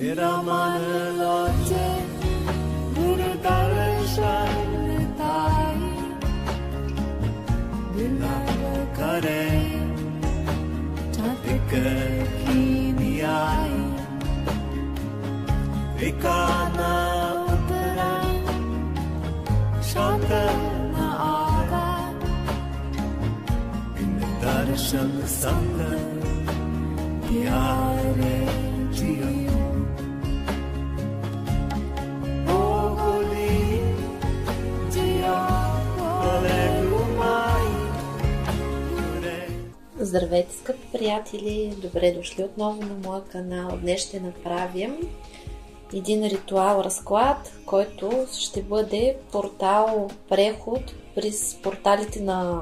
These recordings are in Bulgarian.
तेरा मन लाजे गुरु दर्शन ताई बिलाव करे चातिक की नियाई विकाना उतरा शांत न आगा बिन दर्शन संग प्यारे जियो Здравейте, скъпи приятели! Добре дошли отново на моя канал. Днес ще направим един ритуал разклад, който ще бъде портал преход през порталите на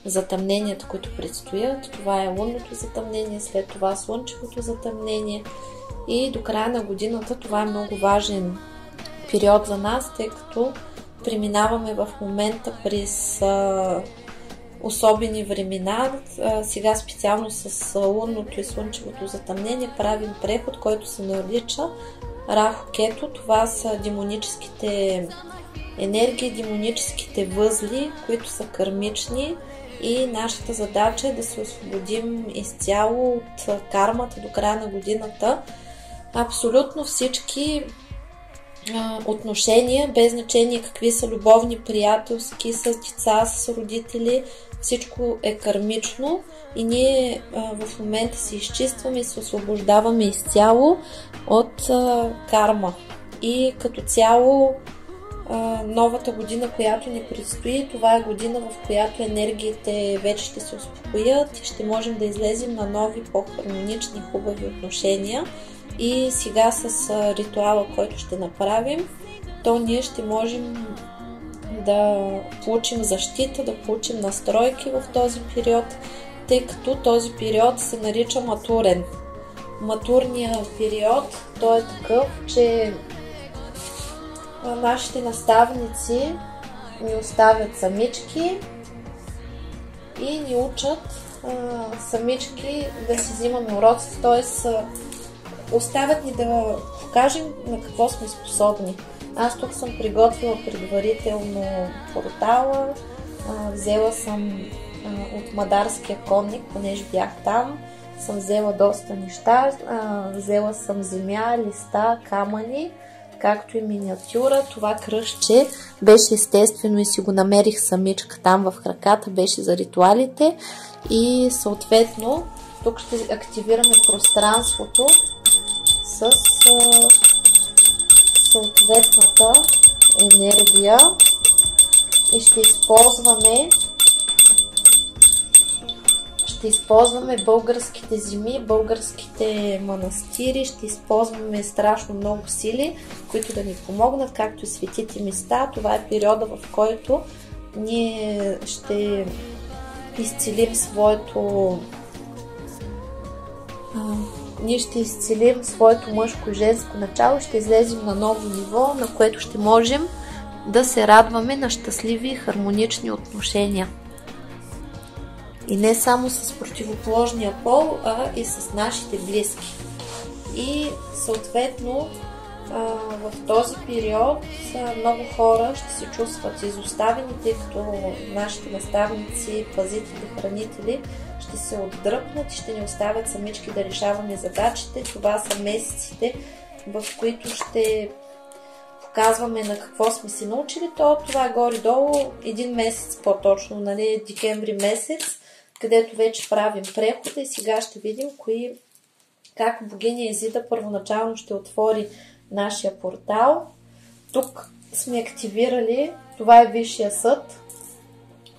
затъмненията, които предстоят. Това е лунното затъмнение, след това слънчевото затъмнение и до края на годината. Това е много важен период за нас, тъй като преминаваме в момента през особени времена. Сега специално с лунното и слънчевото затъмнение правим преход, който се нарича Раху-Кету. Това са демоническите енергии, демоническите възли, които са кармични, и нашата задача е да се освободим изцяло от кармата до края на годината. Абсолютно всички отношения, без значение какви са, любовни, приятелски, с деца, с родители, всичко е кармично и ние в момента се изчистваме и се освобождаваме изцяло от карма. И като цяло новата година, която ни предстои, това е година, в която енергиите вече ще се успокоят и ще можем да излезем на нови, по-хармонични, хубави отношения. И сега с ритуала, който ще направим, то ние ще можем да получим защита, да получим настройки в този период, тъй като този период се нарича матурен. Матурният период, той е такъв, че нашите наставници ни оставят самички и ни учат самички да си взимаме уроци, т.е. оставят ни да покажем на какво сме способни. Аз тук съм приготвила предварително портала, взела съм от Мадарския конник, понеже бях там, съм взела доста неща, взела съм земя, листа, камъни, както и миниатюра. Това кръстче беше естествено и си го намерих самичка там в краката, беше за ритуалите и съответно тук ще активираме пространството с съответната енергия и ще използваме българските земи, българските манастири, ще използваме страшно много сили, които да ни помогнат, както и светите места. Това е периода, в който ние ще изцелим своето мъжко и женско начало, ще излезем на ново ниво, на което ще можем да се радваме на щастливи и хармонични отношения. И не само с противоположния пол, а и с нашите близки. И съответно в този период много хора ще се чувстват изоставени, тъй като нашите наставници, пазители, хранители ще се отдръпнат и ще ни оставят самички да решаваме задачите. Това са месеците, в които ще показваме на какво сме се научили. Това е горе-долу един месец по-точно, нали, декември месец, където вече правим прехода и сега ще видим как богиня Изида първоначално ще отвори нашия портал. Тук сме активирали, това е Висшия съд,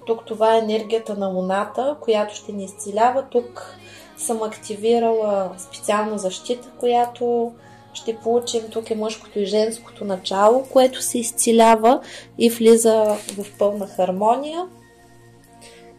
тук това е енергията на луната, която ще ни изцелява. Тук съм активирала специална защита, която ще получим. Тук е мъжкото и женското начало, което се изцелява и влиза в пълна хармония.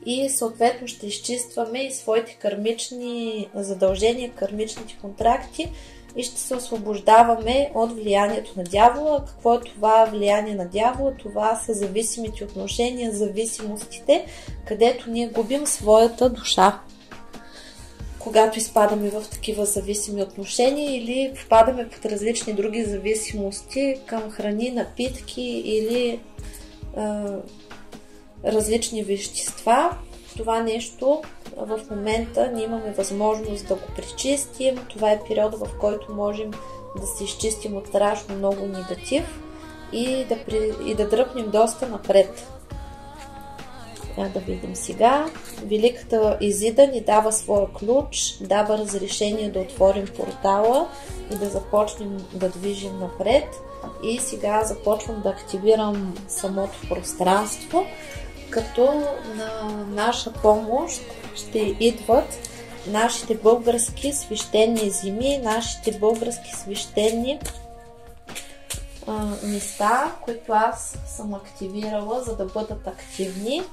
И съответно ще изчистваме и своите кармични задължения, кармичните контракти и ще се освобождаваме от влиянието на дявола. Какво е това влияние на дявола? Това са зависимите отношения, зависимостите, където ние губим своята душа. когато изпадаме в такива зависими отношения или попадаме под различни други зависимости към храни, напитки или различни вещества. Това нещо в момента ние имаме възможност да го пречистим. Това е период, в който можем да се изчистим от страшно много негатив и да дръпнем доста напред. Да видим сега. Великата Изида ни дава своя ключ, дава разрешение да отворим портала и да започнем да движим напред. И сега започвам да активирам самото пространство, като на наша помощ ще идват нашите български свещени земи, нашите български свещени места, които аз съм активирала, за да бъдат активни.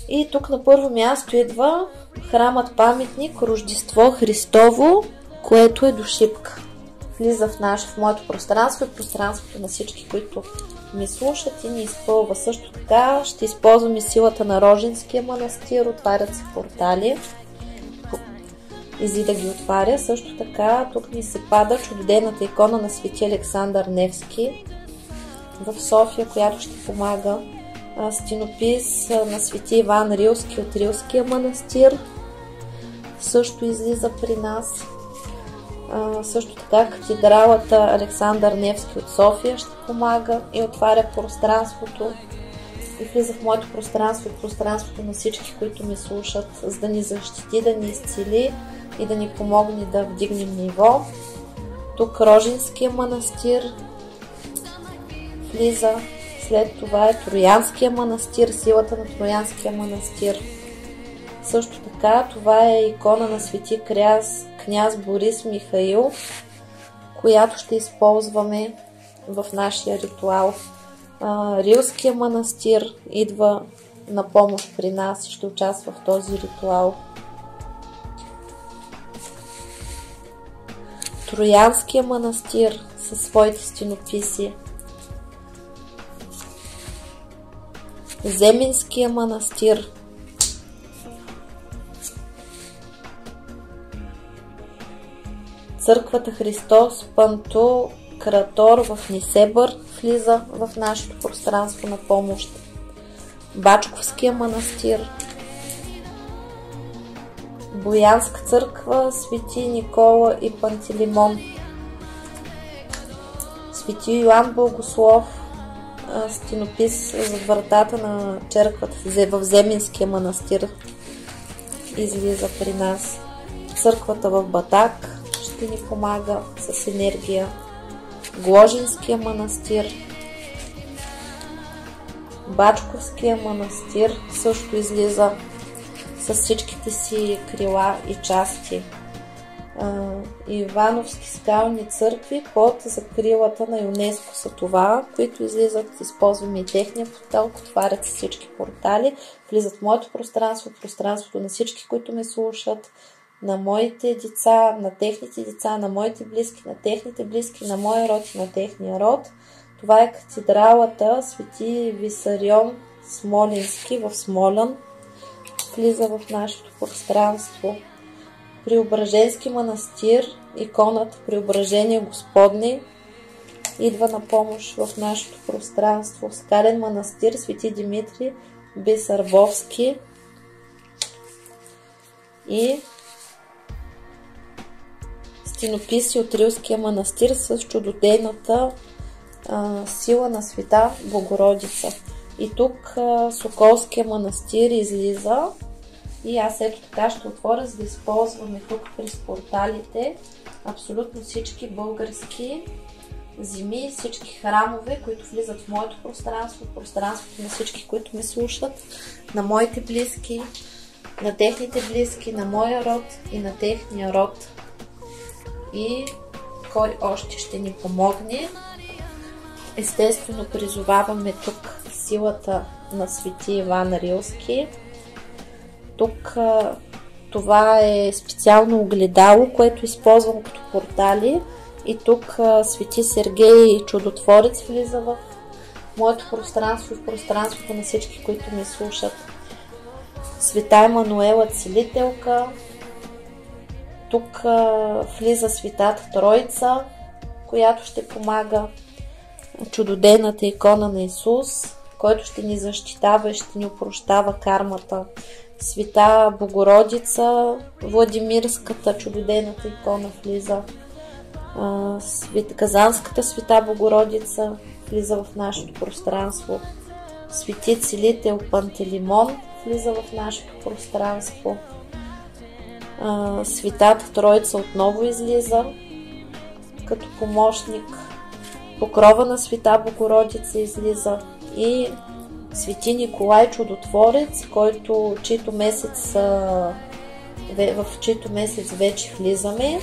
И тук на първо място идва храмът паметник Рождество Христово, което е до Шипка. Влиза в моето пространство и пространството на всички, които ми слушат и ни изпълва. Също така ще използваме силата на Роженския манастир, отварят се портали. Изида ги отваря. Също така тук ни се пада чудодейната икона на свети Александър Невски в София, която ще помага. Стенопис на свети Иван Рилски от Рилския манастир също излиза при нас. Също така катедралата Александър Невски от София ще помага и отваря пространството и влиза в моето пространство и пространството на всички, които ме слушат, за да ни защити, да ни изцели и да ни помогне да вдигнем ниво. Тук Роженския манастир влиза. След това е Троянския манастир, силата на Троянския манастир. Също така, това е икона на свети княз Борис Михаил, която ще използваме в нашия ритуал. Рилския манастир идва на помощ при нас и ще участва в този ритуал. Троянския манастир със своите стенописи. Земенския манастир. Църквата Христос Пантократор в Несебър влиза в нашето пространство на помощ. Бачковския манастир. Боянска църква свети Никола и Пантелеймон. Свети Йоан Богослов, стенопис за вратата на черквата в Земенския манастир излиза при нас. Църквата в Батак ще ни помага с енергия. Гложинския манастир. Бачковския манастир също излиза с всичките си крила и части. Ивановски скални църкви под закрилата на ЮНЕСКО са това, които излизат, използваме и техния портал, отварят се всички портали, влизат в моето пространство, пространството на всички, които ме слушат, на моите деца, на техните деца, на моите близки, на техните близки, на моя род и на техния род. Това е катедралата свети Висарион Смолински в Смолян. Влиза в нашето пространство. Преображенски манастир, иконата Преображение Господне идва на помощ в нашето пространство. Скален манастир свети Димитри Бесарбовски и стенописи от Рилския манастир с чудодейната сила на света Богородица. И тук Соколския манастир излиза и аз ето така ще отворя, за да използваме тук през порталите абсолютно всички български земи, всички храмове, които влизат в моето пространство, пространството на всички, които ме слушат, на моите близки, на техните близки, на моя род и на техния род. И кой още ще ни помогне? Естествено призоваваме тук силата на свети Иван Рилски. Тук това е специално огледало, което използвам като портали. И тук свети Сергей Чудотворец влиза в моето пространство и в пространството на всички, които ме слушат. Света Емануела Целителка. Тук влиза Светата Троица, която ще помага. Чудодейната икона на Исус, който ще ни защитава и ще ни опрощава кармата. Света Богородица, Владимирската чудодейната икона влиза. Казанската Света Богородица влиза в нашето пространство. Свети Целител Пантелеймон влиза в нашето пространство. Светата Троица отново излиза като помощник. Покрова на Света Богородица излиза и Свети Николай Чудотворец, в чийто месец вече влизаме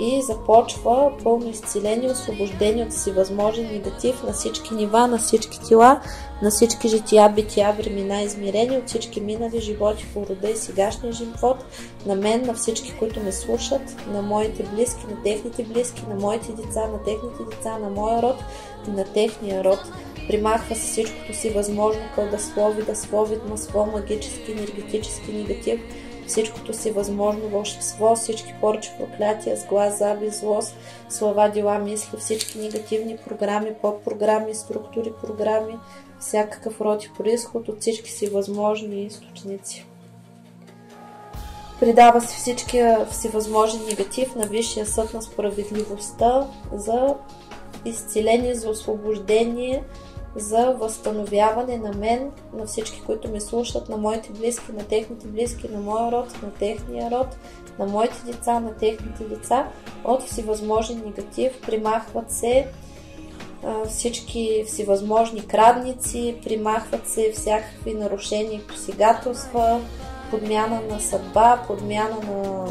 и започва пълно изцеление, освобождение от всевъзможен негатив на всички нива, на всички тела, на всички жития, бития, времена, измерения, от всички минали животи по рода и сегашния живот, на мен, на всички, които ме слушат, на моите близки, на техните близки, на моите деца, на техните деца, на моя род и на техния род. Примахва се всичкото си възможно кълдаслови, масло, магически, енергетически негатив, всичкото си възможно вълшебство, всички порчи, проклятия, сглаз, завист, злост, слова, дела, мисли, всички негативни програми, подпрограми, структури, програми, всякакъв род и произход от всички си възможни източници. Придава се всичкия всевъзможен негатив на Висшия съд на справедливостта за изцеление, за освобождение, за възстановяване на мен, на всички, които ме слушат, на моите близки, на техните близки, на моя род, на техния род, на моите деца, на техните деца, от всевъзможен негатив. Примахват се всички всевъзможни крадници, примахват се всякакви нарушения и посегателства, подмяна на съдба, подмяна на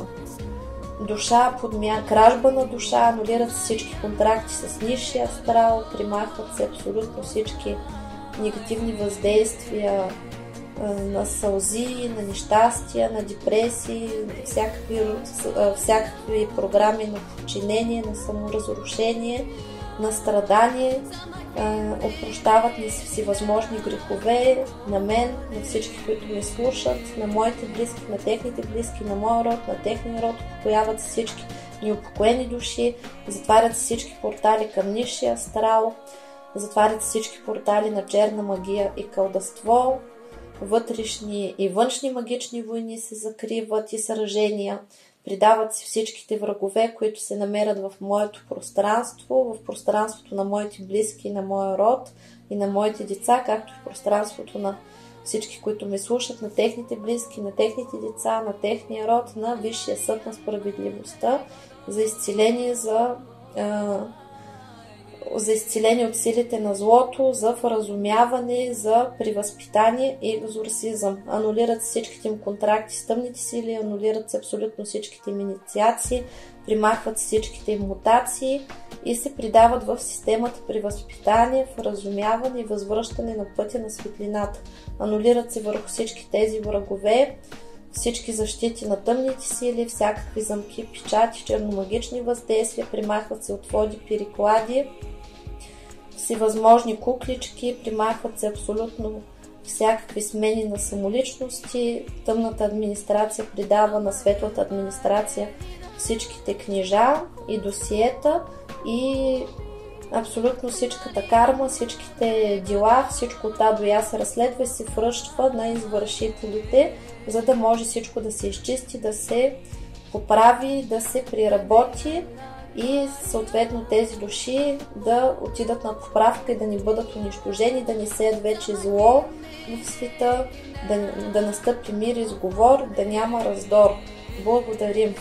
душа, кражба на душа, анулират се всички контракти с нисшия астрал, примахват се абсолютно всички негативни въздействия на сълзи, на нещастия, на депресии, всякакви програми на подчинение, на саморазрушение, на страдание. Опрощават ни всевъзможни грехове на мен, на всички, които ме слушат, на моите близки, на техните близки, на моя род, на техния род. Упокояват се всички неупокоени души, затварят се всички портали към нисшия астрал, затварят се всички портали на черна магия и кълдаство, вътрешни и външни магични войни се закриват и сражения. Придават се всичките врагове, които се намерят в моето пространство, в пространството на моите близки, на моя род и на моите деца, както и в пространството на всички, които ме слушат, на техните близки, на техните деца, на техния род, на Висшия съд на справедливостта, за изцеление, за изцеление от силите на злото, за вразумяване, за превъзпитание и екзорсизъм. Анулират всичките им контракти с тъмните сили, анулират се абсолютно всичките им инициации, примахват всичките им мутации и се придават в системата превъзпитание, вразумяване и възвръщане на пътя на светлината. Анулират се върху всички тези врагове, всички защити на тъмните сили, всякакви замки, печати, черномагични въздействия, примахват се отводи, переклади, всевъзможни куклички, примахват се абсолютно всякакви смени на самоличности. Тъмната администрация придава на светлата администрация всичките книжа и досиета и абсолютно всичката карма, всичките дела, всичко от А до Я се разследва и се връща на извършителите, за да може всичко да се изчисти, да се поправи, да се приработи и съответно тези души да отидат на поправка и да не бъдат унищожени, да не сеят вече зло в света, да настъпи мир и сговор, да няма раздор. Благодарим.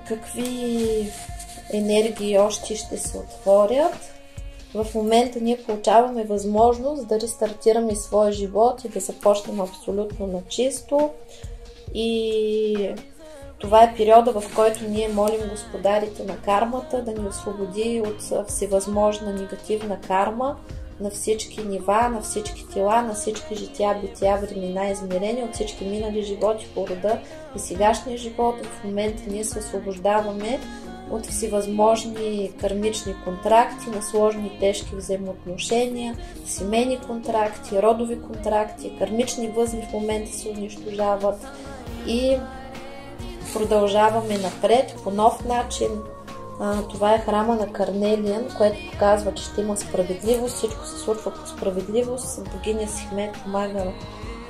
Какви енергии още ще се отворят? В момента ние получаваме възможност да рестартираме своя живот и да започнем абсолютно на чисто. И това е периода, в който ние молим господарите на кармата да ни освободи от всевъзможна негативна карма на всички нива, на всички тела, на всички жития, бития, времена, измерения, от всички минали животи по рода и сегашния живот. В момента ние се освобождаваме от всевъзможни кармични контракти, на сложни и тежки взаимоотношения, семейни контракти, родови контракти, кармични възли в момента се унищожават и продължаваме напред по нов начин. Това е храма на Карнелиан, което показва, че ще има справедливост, всичко се случва по справедливост. Богиня Сихмет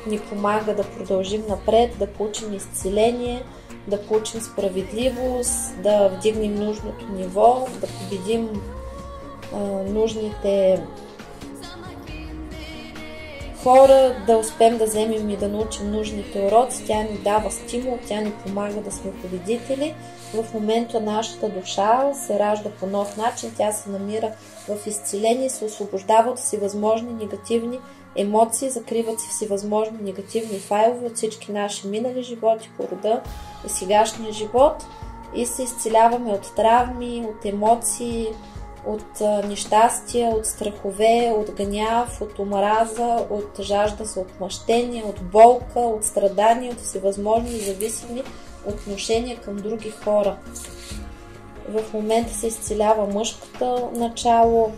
ни помага да продължим напред, да получим изцеление, да получим справедливост, да вдигнем нужното ниво, да победим нужните хора, да успеем да вземем и да научим нужните уроци. Тя ни дава стимул, тя ни помага да сме победители. В момента нашата душа се ражда по нов начин, тя се намира в изцеление, се освобождава от всевъзможни негативни емоции, закриват се всевъзможни негативни файлове от всички наши минали животи по рода и сегашния живот и се изцеляваме от травми, от емоции, от нещастия, от страхове, от гняв, от омраза, от жажда за отмъщение, от болка, от страдания, от всевъзможни зависими отношения към други хора. В момента се изцелява мъжкото начало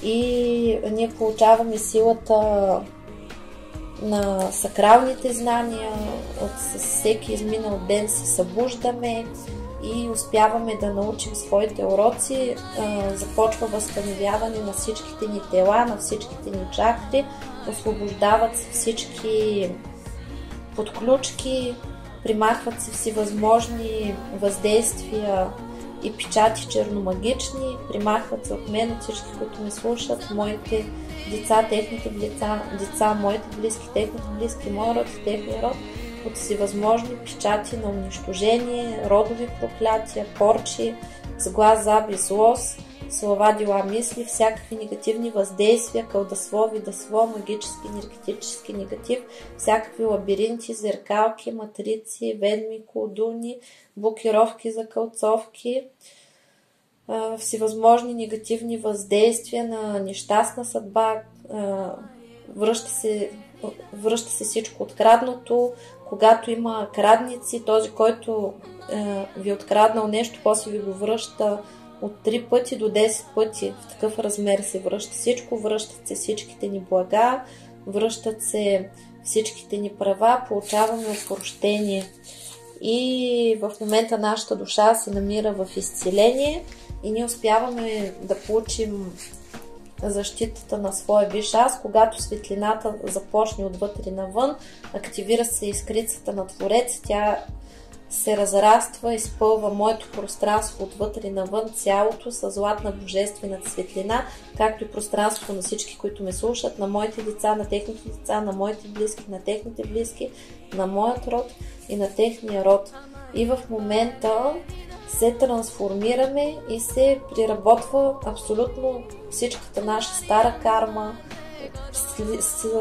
и ние получаваме силата на сакралните знания. С всеки изминал ден се събуждаме и успяваме да научим своите уроци. Започва възстановяване на всичките ни тела, на всичките ни чакри, освобождават се всички подключки, примахват се всевъзможни въздействия и печати черномагични, примахват се от мен, от всички, които ме слушат, моите деца, техните деца, моите близки, техните близки, мой род и техния род, от всевъзможни печати на унищожение, родови проклятия, порчи, сглаз, заби, злост, слова, дела, мисли, всякакви негативни въздействия, кълдасло, видасло, магически, енергетически негатив, всякакви лабиринти, зеркалки, матрици, ведми, колдуни, блокировки за кълцовки, всевъзможни негативни въздействия на нещастна съдба, връща се всичко откраднато. Когато има крадници, този, който ви е откраднал нещо, после ви го връща от 3 пъти до 10 пъти. В такъв размер се връща всичко, връщат се всичките ни блага, връщат се всичките ни права, получаваме опрощение. И в момента нашата душа се намира в изцеление и ние успяваме да получим защитата на своя висш аз. Когато светлината започне отвътре навън, активира се искрицата на Творец, тя се разраства, изпълва моето пространство отвътре навън, цялото с златна божествена светлина, както и пространството на всички, които ме слушат, на моите деца, на техните деца, на моите близки, на техните близки, на моят род и на техния род. И в момента се трансформираме и се приработва абсолютно всичката наша стара карма,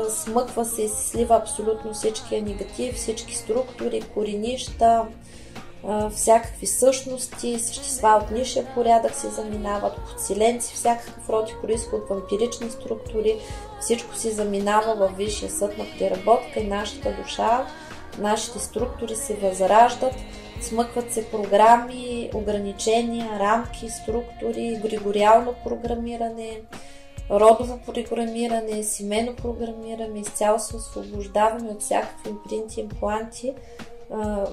смъква се и се слива абсолютно всичкия негатив, всички структури, коренища, всякакви същности, същества от нисшия порядък се заминават, подселенци, всякакъв род и произход, вампирични структури, всичко се заминава във висшия съд на преработка и нашата душа, нашите структури се възраждат, смъкват се програми, ограничения, рамки, структури, григориално програмиране, родово програмиране, семейно програмиране, изцяло се освобождаваме от всякакви импринти, импланти,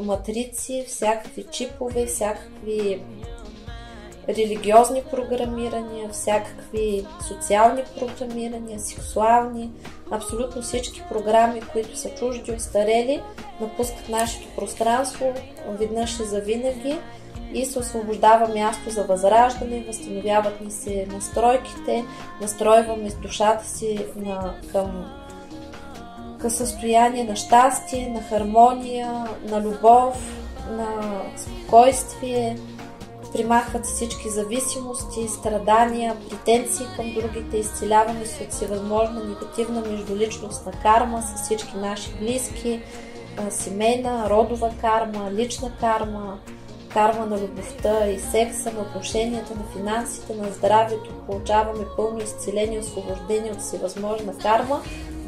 матрици, всякакви чипове, всякакви религиозни програмирания, всякакви социални програмирания, сексуални, абсолютно всички програми, които са чужди, остарели, напускат нашето пространство веднъж и завинаги и се освобождава място за възраждане, възстановяват ни се настройките, настройваме душата си към състояние на щастие, на хармония, на любов, на спокойствие, примахват всички зависимости, страдания, претенции към другите, изцеляваме се от всевъзможна негативна междуличностна карма с всички наши близки, семейна, родова карма, лична карма, карма на любовта и секса, на отношенията, на финансите, на здравето. Получаваме пълно изцеление, освобождение от всевъзможна карма.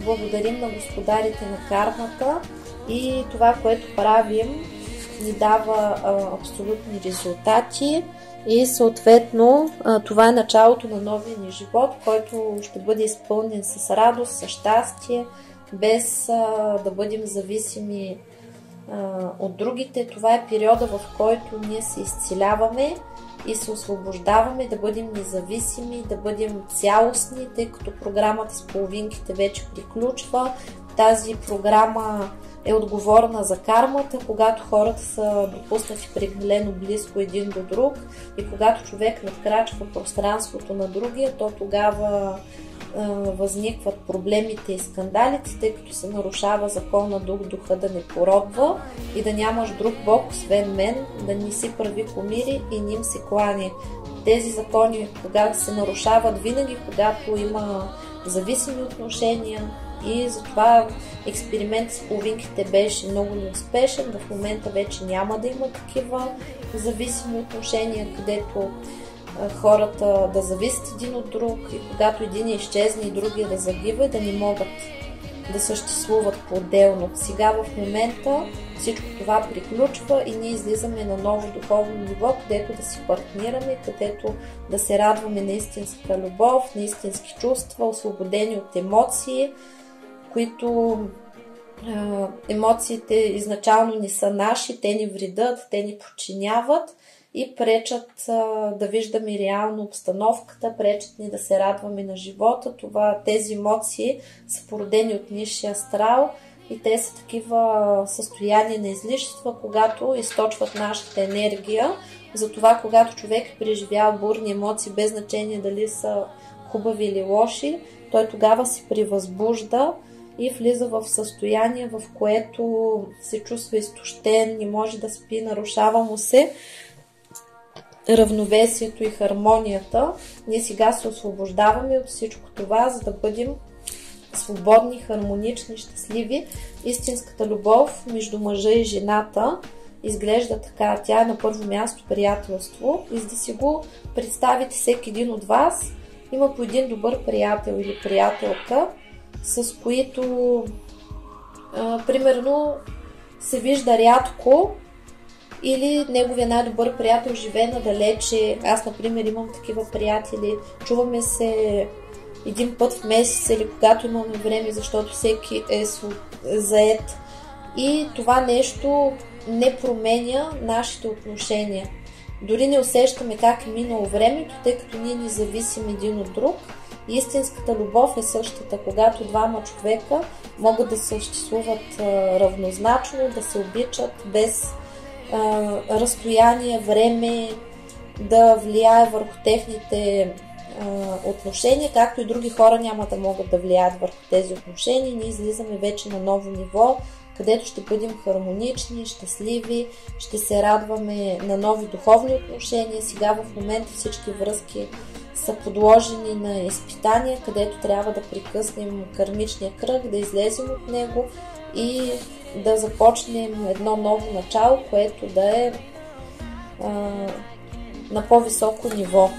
Благодарим на господарите на кармата и това, което правим, ни дава абсолютни резултати и съответно това е началото на новия ни живот, който ще бъде изпълнен с радост, с щастие, без да бъдем зависими от другите. Това е периода, в който ние се изцеляваме и се освобождаваме да бъдем независими, да бъдем цялостни, тъй като програмата с половинките вече приключва. Тази програма е отговорна за кармата, когато хората са допуснати прекалено близко един до друг и когато човек надкрачва пространството на другия, то тогава възникват проблемите и скандалите, тъй като се нарушава закона духа да не породва и да нямаш друг бог освен мен, да не си прави кумири и ним се клани. Тези закони когато се нарушават винаги, когато има зависими отношения, и затова експеримент с половинките беше много неуспешен. В момента вече няма да има такива зависими отношения, където хората да зависят един от друг и когато един изчезне и другия да загива, да не могат да съществуват по-отделно. Сега в момента всичко това приключва и ние излизаме на ново духовно ниво, където да си партнираме, където да се радваме на истинска любов, на истински чувства, освободени от емоции, които емоциите изначално не са наши, те ни вредят, те ни подчиняват и пречат да виждаме реално обстановката, пречат ни да се радваме на живота. Тези емоции са породени от нисшия астрал и те са такива състояния на излишества, когато източват нашата енергия. Затова, когато човек е преживял бурни емоции, без значение дали са хубави или лоши, той тогава се превъзбужда и влиза в състояние, в което се чувства изтощен, не може да спи, нарушава му се равновесието и хармонията. Ние сега се освобождаваме от всичко това, за да бъдем свободни, хармонични, щастливи. Истинската любов между мъжа и жената изглежда така. Тя е на първо място приятелство и за да си го представите, всеки един от вас има по един добър приятел или приятелка, с които примерно се вижда рядко или неговия най-добър приятел живее надалече. Аз, например, имам такива приятели. Чуваме се един път в месец или когато имаме време, защото всеки е заед. И това нещо не променя нашите отношения. Дори не усещаме как е минало времето, тъй като ние не зависим един от друг. Истинската любов е същата, когато двама човека могат да съществуват равнозначно, да се обичат без разстояние, време да влияе върху техните отношения, както и други хора няма да могат да влияят върху тези отношения. Ние излизаме вече на ново ниво, където ще бъдем хармонични, щастливи, ще се радваме на нови духовни отношения. Сега в момента всички връзки са подложени на изпитания, където трябва да прекъснем кармичния кръг, да излезем от него и да започнем едно ново начало, което да е на по-високо ниво.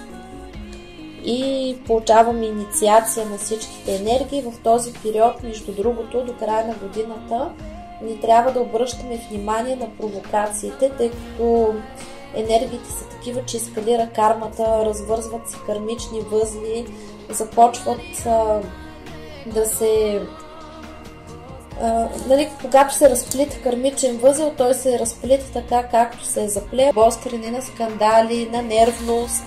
И получаваме инициация на всичките енергии. В този период, между другото, до края на годината ни трябва да обръщаме внимание на провокациите, тъй като енергиите са такива, че ескалира кармата, развързват се кармични възли, започват да се... когато се разплита кармичен възел, той се разплита така, както се е заплел. Обостряне на скандали, на нервност.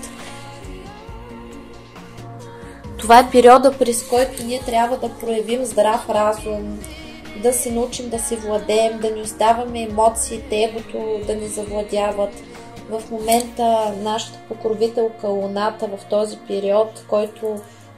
Това е периода, през който ние трябва да проявим здрав разум, да се научим да се владеем, да не оставаме емоциите, егото да ни завладяват. В момента нашата покровителка Луната в този период, който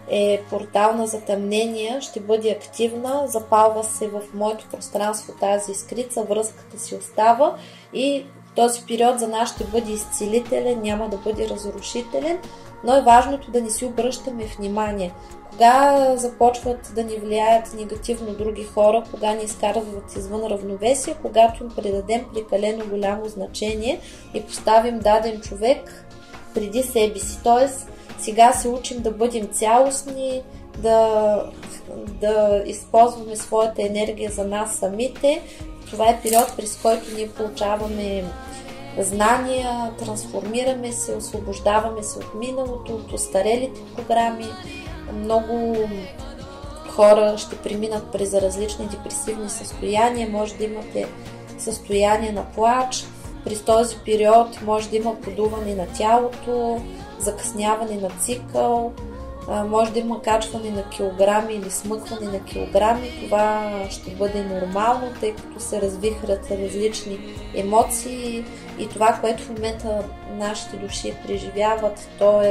е портал на затъмнения, ще бъде активна, запалва се в моето пространство тази искрица, връзката си остава и този период за нас ще бъде изцелителен, няма да бъде разрушителен, но е важното да не си обръщаме внимание. Кога започват да ни влияят негативно други хора, кога ни изкарват извън равновесие, когато им придадем прекалено голямо значение и поставим даден човек преди себе си. Тоест, сега се учим да бъдем цялостни, да използваме своята енергия за нас самите. това е период, през който ние получаваме знания, трансформираме се, освобождаваме се от миналото, от остарелите програми. Много хора ще преминат през различни депресивни състояния, може да имате състояние на плач. През този период може да има подуване на тялото, закъсняване на цикъл, може да има качване на килограми или смъкване на килограми. Това ще бъде нормално, тъй като се развихрят различни емоции и това, което в момента нашите души преживяват, то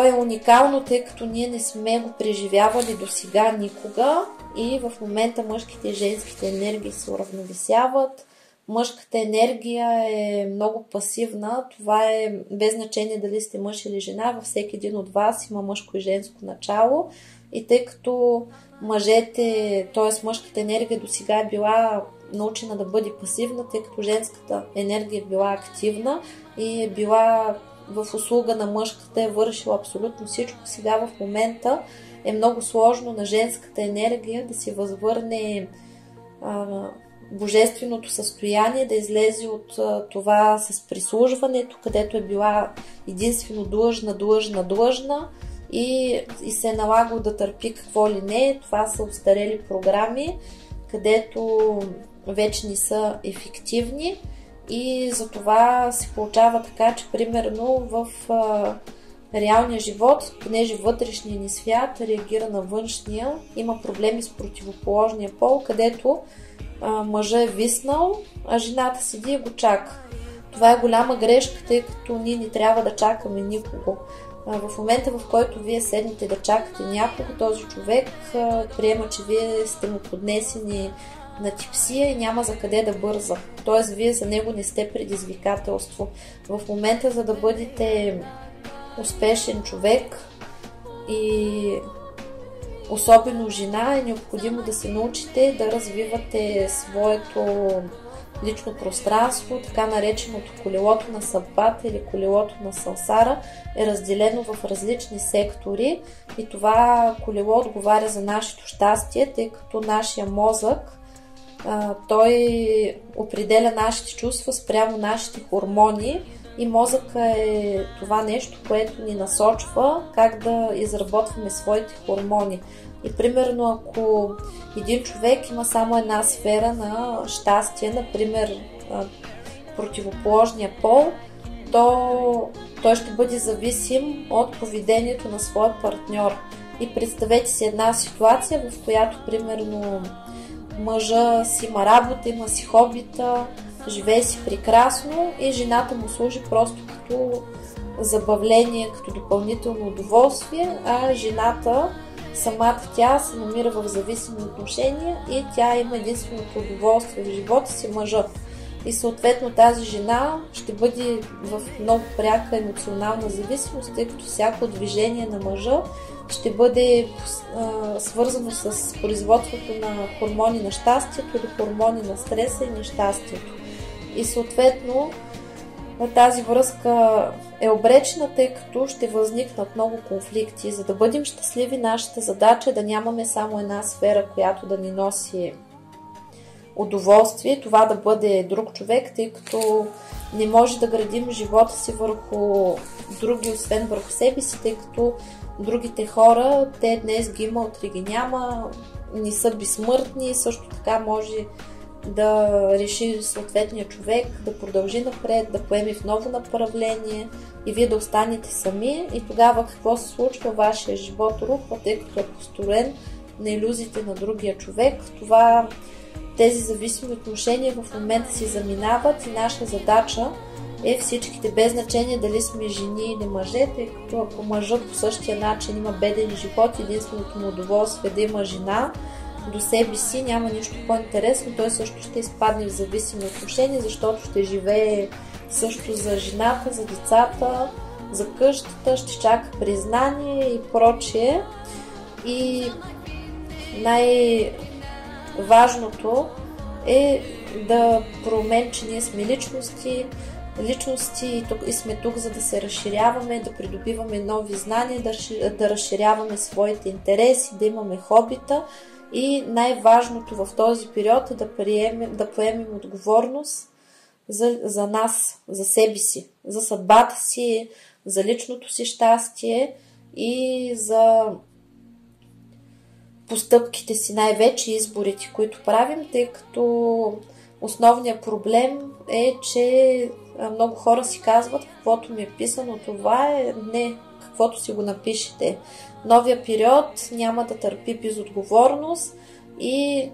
е уникално, тъй като ние не сме го преживявали до сега никога и в момента мъжките и женските енергии се уравновесяват. Мъжката енергия е много пасивна, това е без значение дали сте мъж или жена, във всеки един от вас има мъжко и женско начало и тъй като мъжете, т.е. мъжката енергия до сега е била научена да бъде пасивна, тъй като женската енергия е била активна и е била в услуга на мъжката, е вършила абсолютно всичко. Сега в момента е много сложно на женската енергия да си възвърне божественото състояние, да излезе от това с прислужването, където е била единствено длъжна и се е налагало да търпи какво ли не. Това са устарели програми, където вече не са ефективни и затова се получава така, че примерно в реалния живот, понеже вътрешния ни свят реагира на външния, има проблеми с противоположния пол, където мъжът е виснал, а жената седи и го чака. Това е голяма грешка, тъй като ние не трябва да чакаме никого. В момента, в който вие седнете да чакате някого, този човек приема, че вие сте му поднесени на типсия и няма за къде да бърза. Тоест, вие за него не сте предизвикателство. В момента, за да бъдете успешен човек и особено жена, е необходимо да се научите да развивате своето лично пространство, така нареченото колелото на съдбата или колелото на сансара е разделено в различни сектори и това колело отговаря за нашето щастие, тъй като нашия мозък той определя нашите чувства спрямо нашите хормони и мозъка е това нещо, което ни насочва как да изработваме своите хормони. И примерно, ако един човек има само една сфера на щастие, например противоположния пол, то той ще бъде зависим от поведението на своя партньор. И представете си една ситуация, в която примерно мъжа си има работа, има си хобита, живее си прекрасно и жената му служи просто като забавление, като допълнително удоволствие, а жената, самата тя се намира в зависими отношения и тя има единственото удоволствие в живота си мъжът. И съответно тази жена ще бъде в много пряка емоционална зависимост, тъй като всяко движение на мъжа ще бъде свързано с производството на хормони на щастието или хормони на стреса и нещастието. И съответно тази връзка е обречена, тъй като ще възникнат много конфликти. За да бъдем щастливи, нашата задача е да нямаме само една сфера, която да ни носи удоволствие, това да бъде друг човек, тъй като не може да градим живота си върху други, освен върху себе си, тъй като другите хора, те днес ги има, утре ги няма, не са безсмъртни, също така може да реши съответния човек да продължи напред, да поеме в ново направление и вие да останете сами и тогава какво се случва в вашия живот рухва, тъй като е построен на илюзиите на другия човек. Тези зависими отношения в момента си заминават и наша задача е всичките, без значение дали сме жени или мъже, тъй като ако мъжът по същия начин има беден живот, единственото му удоволствие да има жена до себе си, няма нищо по-интересно, той също ще изпадне в зависими отношения, защото ще живее също за жената, за децата, за къщата, ще чака признание и прочее. И най-важното е да проумеем, че ние сме личности и сме тук, за да се разширяваме, да придобиваме нови знания, да разширяваме своите интереси, да имаме хобита И най-важното в този период е да поемем отговорност за нас, за себе си, за съдбата си, за личното си щастие и за постъпките си, най-вече изборите, които правим, тъй като основният проблем е, че много хора си казват, каквото ми е писано, това е, не, каквото си го напишете. Новия период няма да търпи безотговорност и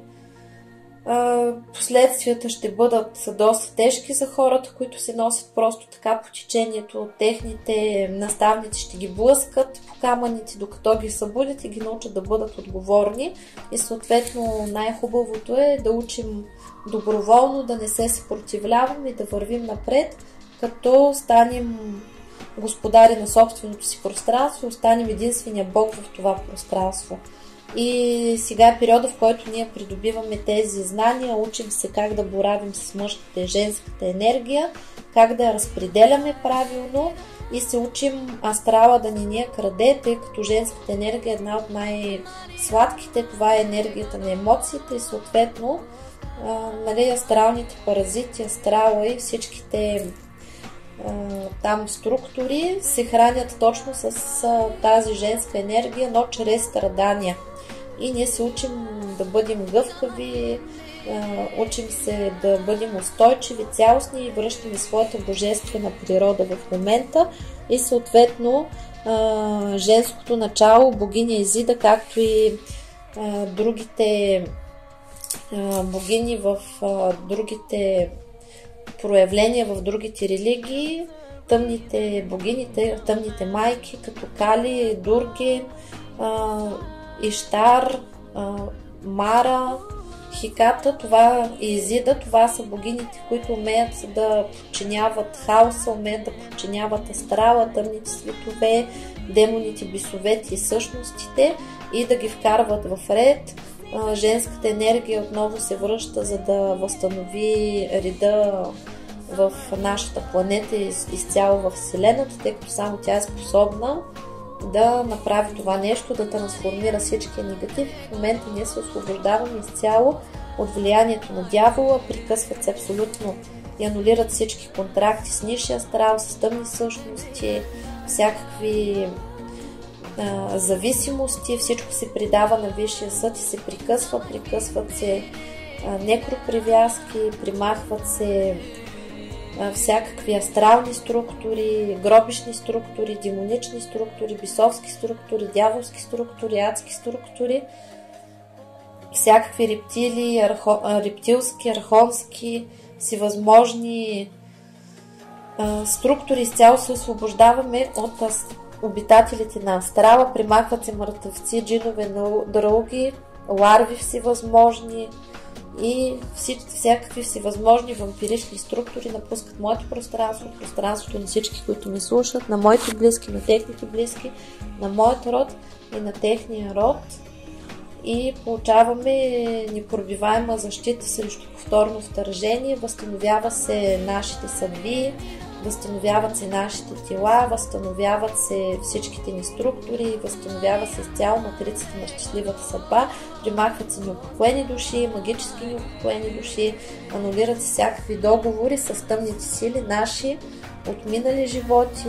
последствията ще бъдат доста тежки за хората, които се носят просто така по течението. Техните наставници ще ги блъскат по камъните, докато ги събудят и ги научат да бъдат отговорни. И съответно най-хубавото е да учим доброволно, да не се съпротивляваме и да вървим напред, като станем господари на собственото си пространство, останем единствения Бог в това пространство. И сега е периода, в който ние придобиваме тези знания, учим се как да боравим с мъжката и женската енергия, как да я разпределяме правилно и се учим астрала да не ни я краде, тъй като женската енергия е една от най-сладките, това е енергията на емоциите и съответно астралните паразити, астрала и всичките там структури се хранят точно с тази женска енергия, но чрез страдания. И ние се учим да бъдем гъвкави, учим се да бъдем устойчиви, цялостни и връщаме своята божествена природа в момента и съответно женското начало, богиня Изида, както и другите богини в другите проявления в другите религии, тъмните богини, тъмните майки, като Кали, Дурги, Иштар, Мара, Хиката, това и Изида, това са богините, които умеят да подчиняват хаоса, умеят да подчиняват астрала, тъмните светове, демоните, бесовете и същностите и да ги вкарват в ред. Женската енергия отново се връща, за да възстанови реда в нашата планета и изцяло в Вселената, тъй като само тя е способна да направи това нещо, да трансформира всичкия негатив. В момента ние се освобождаваме изцяло от влиянието на дявола, прекъсват се абсолютно и анулират всички контракти с нисшия астрал, с тъмни същности, всякакви зависимости, всичко се придава на Висшия съд и се прекъсват се некропривязки, примахват се всякакви астрални структури, гробищни структури, демонични структури, бесовски структури, дяволски структури, адски структури, всякакви рептили, рептилски, архонски, всевъзможни структури. Изцяло се освобождаваме от обитателите на астрала, примахват се мъртъвци, джинове, драуги, ларви всевъзможни и всякакви всевъзможни вампирични структури напускат моето пространство, пространството на всички, които ме слушат, на моите близки, на техните близки, на моят род и на техния род и получаваме непробиваема защита срещу повторно вторжение, възстановява се нашите съдби, възстановяват се нашите тела, възстановяват се всичките ни структури, възстановява се изцяло матрицата на щастливата съдба, примахват се неупокоени души, магически неупокоени души, анулират се всякакви договори с тъмните сили, наши, от минали животи,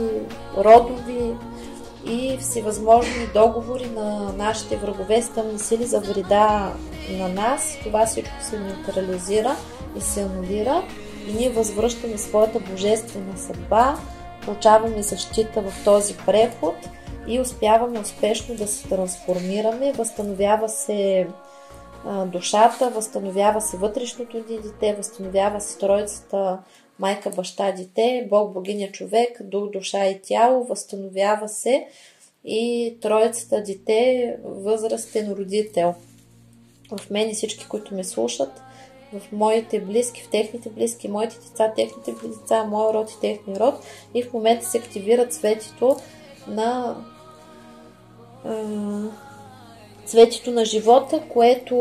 родови и всевъзможни договори на нашите врагове с тъмни сили за вреда на нас. Това всичко се неутрализира и се анулира. И ние възвръщаме своята божествена съдба, получаваме защита в този преход и успяваме успешно да се трансформираме, възстановява се душата, възстановява се вътрешното ни дете, възстановява се троицата майка, баща, дете, Бог, богиня, човек, дух, душа и тяло, възстановява се и троицата дете, възрастен родител. В мен и всички, които ме слушат, в моите близки, в техните близки, моите деца, техните деца, моя род и техния род. И в момента се активира цветето на живота, което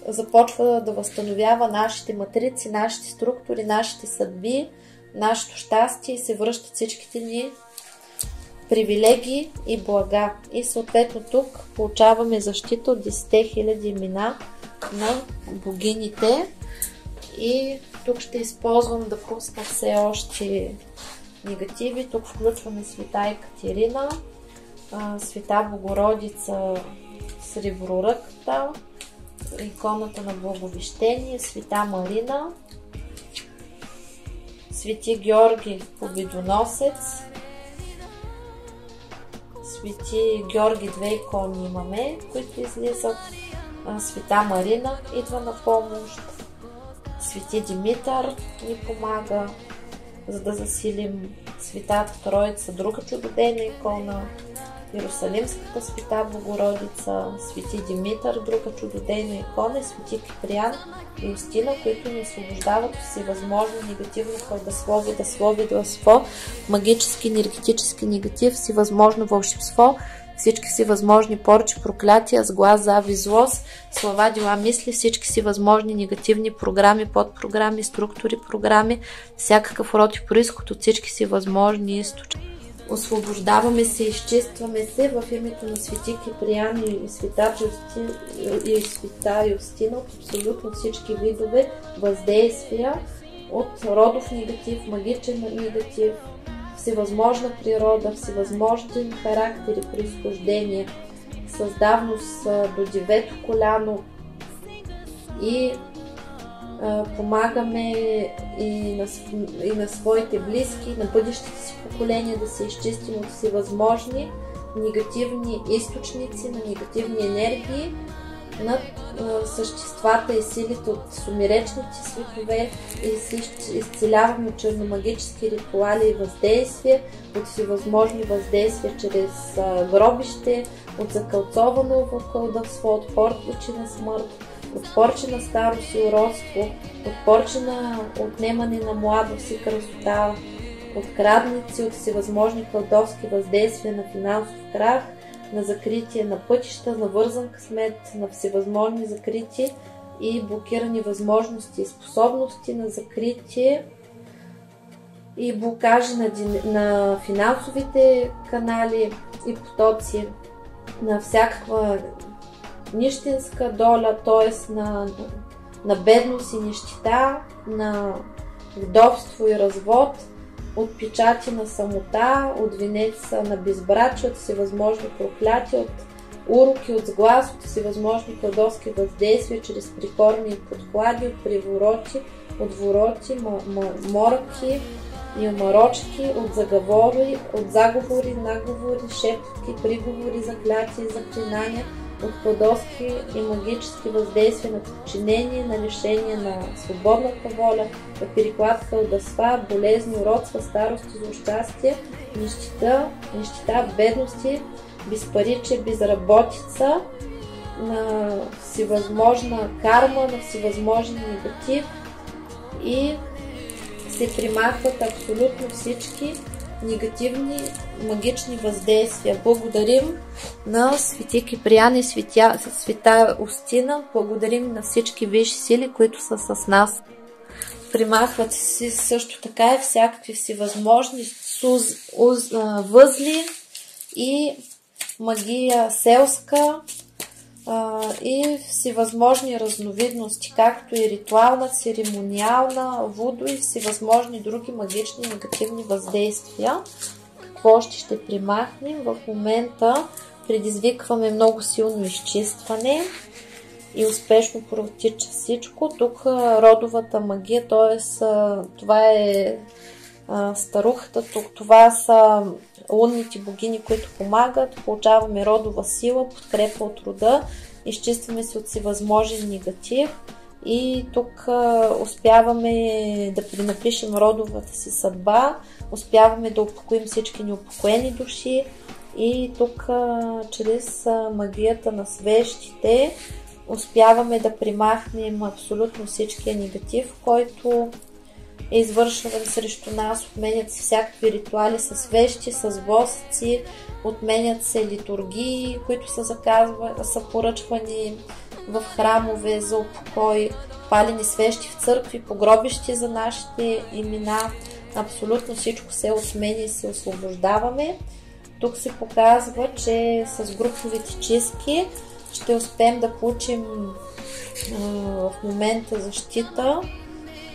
започва да възстановява нашите матрици, нашите структури, нашите съдби, нашето щастие и се връщат всичките ни привилегии и блага. И съответно тук получаваме защита от 10 000 имена на богините. И тук ще използвам да пусна все още негативи. Тук включваме света Екатерина, света Богородица Среброръката, иконата на Благовещение, света Марина, свети Георги Победоносец, свети Георги, 2 икони имаме, които излизат, света Марина идва на помощ, свети Димитър ни помага, за да засилим светата Троица, друга чудодейна икона, Иерусалимската света Богородица, свети Димитър, друга чудодейна икона, и свети Киприян и Юстина, които ни освобождават от всевъзможно негативно колдословие, магически, енергетически негатив, всевъзможно вълшебство, всички си възможни порчи, проклятия, сглаз, завист, злост, слова, дела, мисли, всички си възможни негативни програми, подпрограми, структури, програми, всякакъв род и произход от всички си възможни източници. Освобождаваме се, изчистваме се в името на свети Киприян и света Юстина от абсолютно всички видове въздействия, от родов негатив, магичен негатив, всевъзможна природа, всевъзможни характери, произхождение, с давност до 9-то коляно, и помагаме и на своите близки, на бъдещите си поколения да се изчистим от всевъзможни негативни източници на негативни енергии, над съществата и силите от сумиречните светове, и се изцеляваме от черномагически ритуали и въздействия, от всевъзможни въздействия чрез гробище, от закълцовано колдовство, от порчи на смърт, от порчи на старост и уродство, от порчи на отнемане на младост и красота, от крадници, от всевъзможни колдовски въздействия на финансов крах, на закритие на пътища, на вързан късмет, на всевъзможни закрити и блокирани възможности и способности, на закритие и блокажи на финансовите канали и потоци, на всякаква нищенска доля, т.е. на бедност и нищета, на вдовство и развод, от печати на самота, от венеца на безбрачие, от всевъзможни проклятия, от уроки, от сглаз, от всевъзможни колдовски въздействия чрез прикорни и подклади, от привороти, от вороти, моръки и омарочки, от заговори, наговори, шепотки, приговори, заклятия и заклинания, от колдовски и магически въздействия на подчинение, на лишение на свободната воля, на переклад, колдовства, болезни, уродства, старости, злощастие, нищета, бедности, безпаричие, безработица, на всевъзможна карма, на всевъзможен негатив, и се примахват абсолютно всички негативни магични въздействия. Благодарим на свети Киприян и света Юстина, благодарим на всички висши сили, които са с нас. Примахват си също така и всякакви всевъзможни възли и магия селска, и всевъзможни разновидности, както и ритуална, церемониална, вудо и всевъзможни други магични негативни въздействия. Какво още ще примахнем? В момента предизвикваме много силно изчистване и успешно протича всичко. Тук родовата магия, т.е. това е старухата, тук това са лунните богини, които помагат, получаваме родова сила, подкрепа от рода, изчистваме се от всевъзможен негатив, и тук успяваме да пренапишем родовата си съдба, успяваме да упокоим всички неупокоени души, и тук чрез магията на свещите успяваме да примахнем абсолютно всичкия негатив, който е извършван срещу нас. Отменят се всякакви ритуали с свещи, с восъци, отменят се литургии, които са поръчвани в храмове за упокой, палени свещи в църкви, погробищи за нашите имена. Абсолютно всичко се отменя и се освобождаваме. Тук се показва, че с груповите чистки ще успеем да получим в момента защита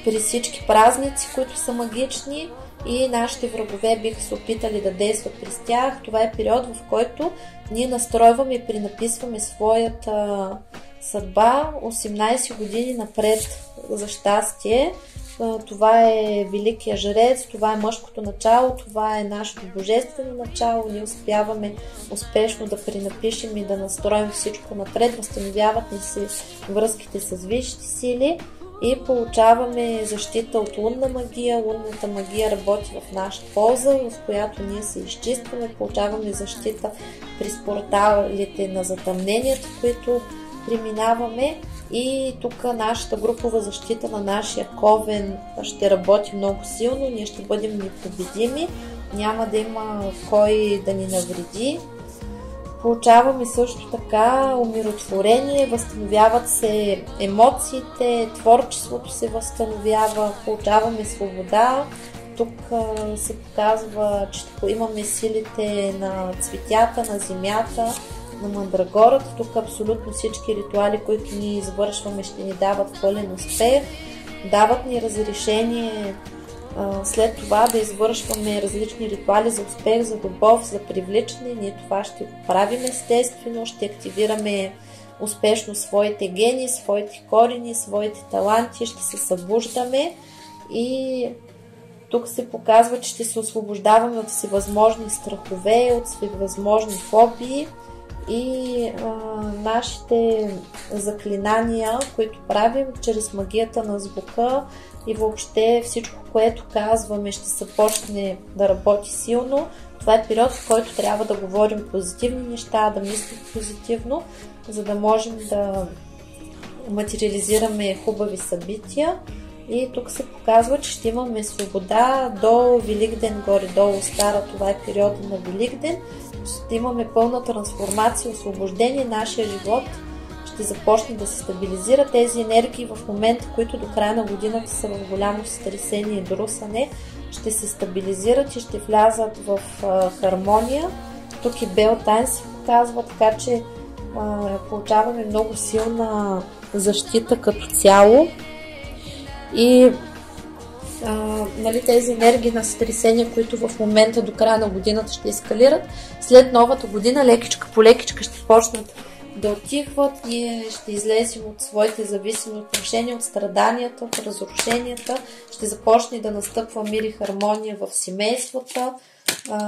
при всички празници, които са магични, и нашите врагове биха се опитали да действат през тях. Това е период, в който ние настройваме и пренаписваме своята съдба 18 години напред за щастие. Това е Великия жрец, това е мъжкото начало, това е нашето божествено начало. Ние успяваме успешно да пренапишем и да настроим всичко напред. Възстановяват ни се връзките с висшите сили и получаваме защита от лунна магия. Лунната магия работи в наша полза, в която ние се изчистваме. Получаваме защита при порталите на затъмненията, които преминаваме. И тук нашата групова защита на нашия ковен ще работи много силно. Ние ще бъдем непобедими. Няма да има кой да ни навреди. Получаваме също така умиротворение, възстановяват се емоциите, творчеството се възстановява, получаваме свобода. Тук се показва, че имаме силите на цветята, на земята, на мандрагората. Тук абсолютно всички ритуали, които ние извършваме, ще ни дават пълен успех. Дават ни разрешение след това да извършваме различни ритуали за успех, за любов, за привличане. Ние това ще го правим естествено, ще активираме успешно своите гени, своите корени, своите таланти, ще се събуждаме и тук се показва, че ще се освобождаваме от всевъзможни страхове, от всевъзможни фобии и нашите заклинания, които правим чрез магията на звука и въобще всичко, което казваме, ще започне да работи силно. Това е период, в който трябва да говорим позитивни неща, да мислим позитивно, за да можем да материализираме хубави събития. И тук се показва, че ще имаме свобода до Великден, горе-долу Стара, това е периода на Великден. Ще имаме пълна трансформация, освобождение, нашия живот ще започне да се стабилизира. Тези енергии в момента, които до края на годината са в голямо сътресение и друсане, ще се стабилизират и ще влязат в хармония. Тук и Белтайн се показва, така че получаваме много силна защита като цяло. И тези енергии на сътресения, които в момента до края на годината ще ескалират, след новата година лекичка по лекичка ще почнат да отихват. Ние ще излезем от своите зависими отношения, от страданията, от разрушенията. Ще започне да настъпва мир и хармония в семействата.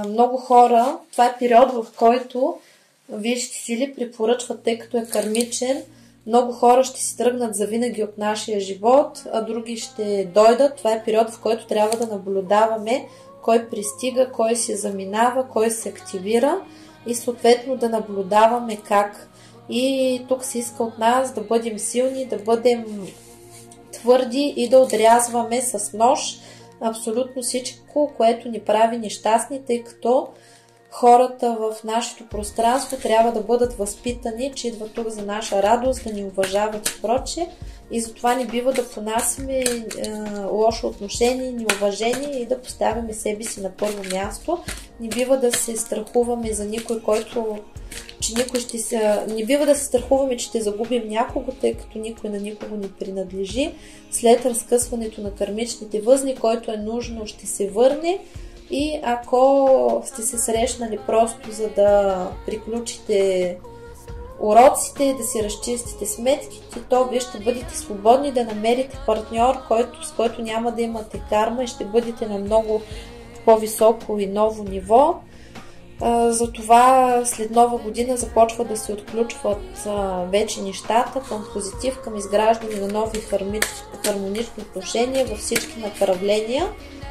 Много хора, това е период, в който висшите сили препоръчват, тъй като е кармичен, много хора ще си тръгнат завинаги от нашия живот, а други ще дойдат. Това е период, в който трябва да наблюдаваме кой пристига, кой се заминава, кой се активира и съответно да наблюдаваме как. И тук се иска от нас да бъдем силни, да бъдем твърди и да отрязваме с нож абсолютно всичко, което ни прави нещастни, тъй като хората в нашето пространство трябва да бъдат възпитани, че идват тук за наша радост, да ни уважават и прочее. И затова не бива да понасяме лошо отношение, неуважение и да поставяме себе си на първо място. Не бива да се страхуваме за никой, не бива да се страхуваме, че ще загубим някого, тъй като никой на никого не принадлежи. След разкъсването на кармичните възли, който е нужно, ще се върне. И ако сте се срещнали просто за да приключите уроците, да си разчистите сметките, то вие ще бъдете свободни да намерите партньор, с който няма да имате карма и ще бъдете на много по-високо и ново ниво. Затова след нова година започва да се отключват вече нещата към позитив, към изграждане на нови хармонични отношения във всички направления.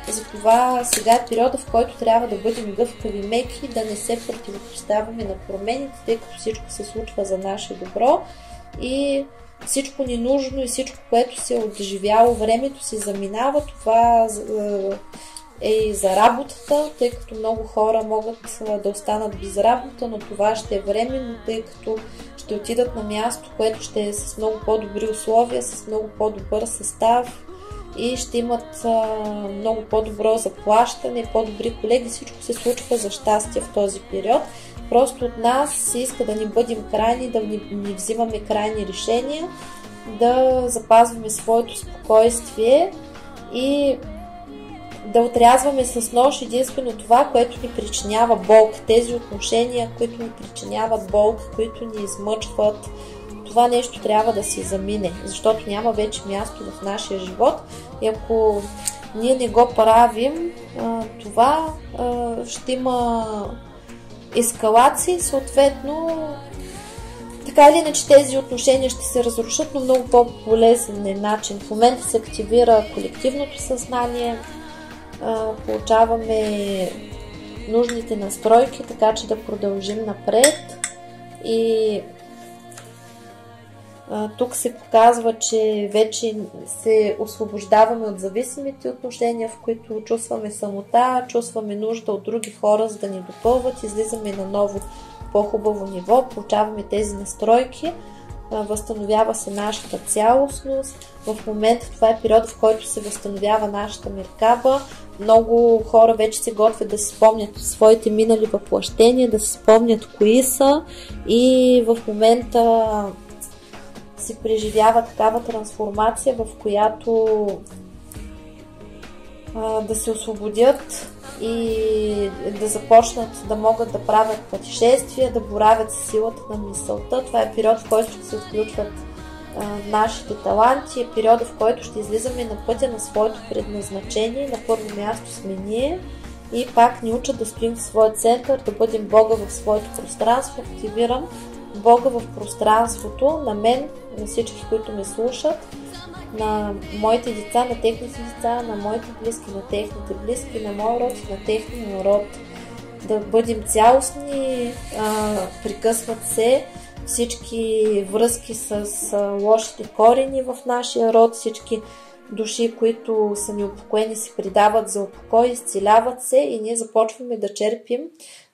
Затова сега е периода, в който трябва да бъдем гъвкави, меки, да не се противопоставяме на промените, тъй като всичко се случва за наше добро и всичко ненужно и всичко, което се е отживяло, времето се заминава. Това е и за работата, тъй като много хора могат да останат без работа, но това ще е временно, тъй като ще отидат на място, което ще е с много по-добри условия, с много по-добър състав и ще имат много по-добро заплащане, по-добри колеги. Всичко се случва за щастие в този период. Просто от нас се иска да не бъдем крайни, да не взимаме крайни решения, да запазваме своето спокойствие и да отрязваме с нож единствено това, което ни причинява болка. Тези отношения, които ни причиняват болка, които ни измъчват, това нещо трябва да си замине, защото няма вече място в нашия живот. И ако ние не го правим, това ще има ескалации, съответно така или иначе тези отношения ще се разрушат, но много по-полезен начин. В момента се активира колективното съзнание, получаваме нужните настройки, така че да продължим напред. И тук се показва, че вече се освобождаваме от зависимите отношения, в които чувстваме самота, чувстваме нужда от други хора, за да ни допълват, излизаме на ново по-хубаво ниво, получаваме тези настройки, възстановява се нашата цялостност. В момента това е период, в който се възстановява нашата меркаба. Много хора вече се готвят да си спомнят своите минали въплъщения, да си спомнят кои са, и в момента се преживява такава трансформация, в която да се освободят и да започнат да могат да правят пътешествия, да боравят с силата на мисълта. Това е период, в който ще се включват нашите таланти, е периода, в който ще излизаме на пътя на своето предназначение. На първо място сме ние и пак ни учат да стоим в своя център, да бъдем Бога в своето пространство. Активирам Бога в пространството, на мен, на всички, които ме слушат, на моите деца, на техните деца, на моите близки, на техните близки, на моя род и на техния род. Да бъдем цялостни, прекъсват се всички връзки с лошите корени в нашия род, всички души, които са неупокоени, се предават за упокой, изцеляват се и ние започваме да черпим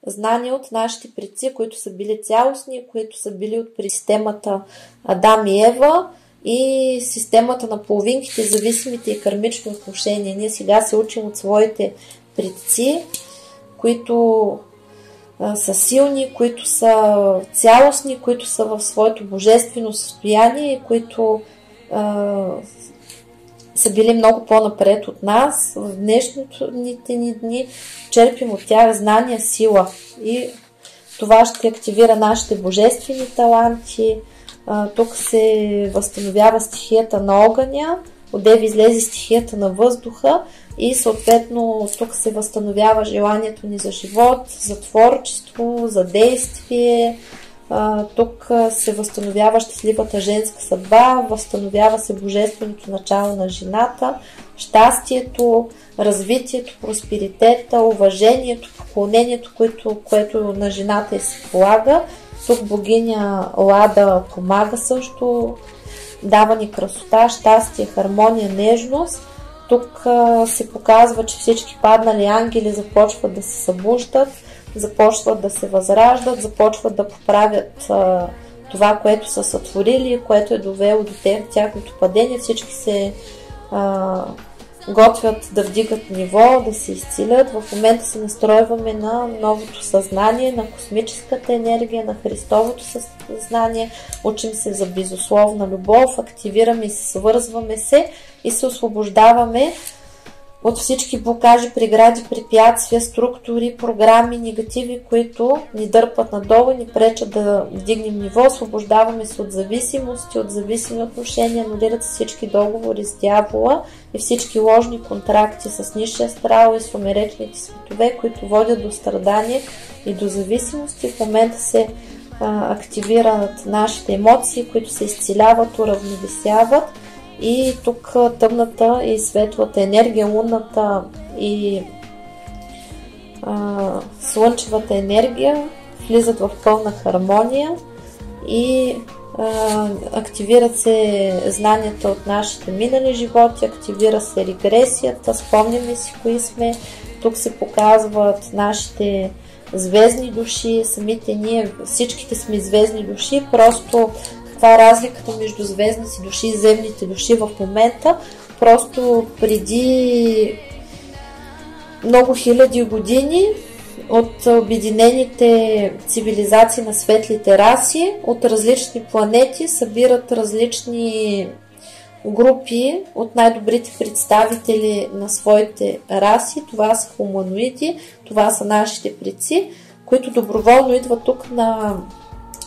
знания от нашите предци, които са били цялостни, които са били от системата Адам и Ева и системата на половинките, зависимите и кармични отношения. Ние сега се учим от своите предци, които са силни, които са цялостни, които са в своето божествено състояние, които са били много по-напред от нас. В днешните ни дни черпим от тях знания, сила и това ще активира нашите божествени таланти. Тук се възстановява стихията на огъня, отдеве излезе стихията на въздуха и съответно тук се възстановява желанието ни за живот, за творчество, за действие. Тук се възстановява щастливата женска съдба, възстановява се божественото начало на жената, щастието, развитието, просперитета, уважението, поклонението, което на жената се полага. Тук богиня Лада помага също, дава ни красота, щастие, хармония, нежност. Тук се показва, че всички паднали ангели започват да се събуждат, започват да се възраждат, започват да поправят това, което са сътворили, което е довело до тяхното падение. Всички се готвят да вдигат ниво, да се изцелят. В момента се настройваме на новото съзнание, на космическата енергия, на Христовото съзнание. Учим се за безусловна любов, активираме и се свързваме се и се освобождаваме от всички блокажи, прегради, препятствия, структури, програми, негативи, които ни дърпат надолу и ни пречат да вдигнем ниво. Освобождаваме се от зависимости, от зависими отношения, анулират се всички договори с дявола и всички ложни контракти с нисшия астрал и с умеречните светове, които водят до страдание и до зависимости. В момента се активират нашите емоции, които се изцеляват, уравновесяват. И тук тъмната и светлата енергия, лунната и слънчевата енергия влизат в пълна хармония и активират се знанията от нашите минали животи, активира се регресията, спомняме си кои сме. Тук се показват нашите звездни души, самите ние, всичките сме звездни души, просто каква е разликата между звездните души и земните души в момента. просто преди много хиляди години от обединените цивилизации на светлите раси, от различни планети събират различни групи от най-добрите представители на своите раси. Това са хуманоиди, това са нашите предци, които доброволно идват тук на